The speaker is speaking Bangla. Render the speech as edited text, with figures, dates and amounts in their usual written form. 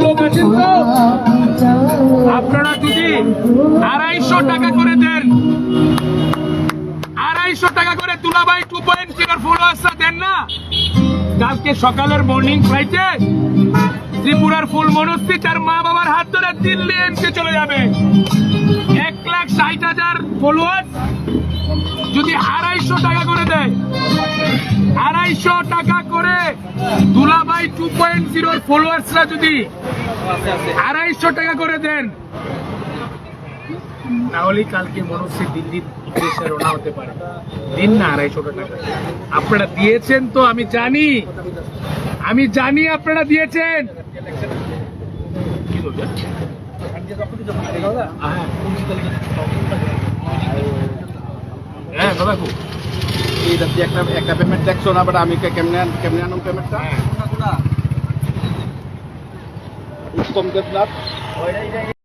লোক আছেন তো আপনারা যদি 250 টাকা করে দেন, 250 টাকা করে দুলাভাই 2.0 ফলোয়ার্সরা দেন না, কালকে সকালের মর্নিং ফ্লাইটে ত্রিপুরার ফুল মনস্তি তার মা বাবার হাত ধরে দিল্লি এমসে চলে যাবে। 1,60,000 ফলোয়ার্স যদি 250 টাকা করে দেয়, 250 টাকা করে দুলাভাই 2.0 ফলোয়ার্সরা যদি 250 টাকা করে দেন, তাহলে কালকে মনস্বী দিল্লির উদ্দেশ্যে রওনা হতে পারে। দিন না 250 টাকা আপনারা দিয়েছেন তো, আমি জানি আপনারা দিয়েছেন। হ্যাঁ দাদা একটা পেমেন্ট দেখছো না, বাট আমি কেমনে আনুন পেমেন্টটা উত্তম দেবনাথ।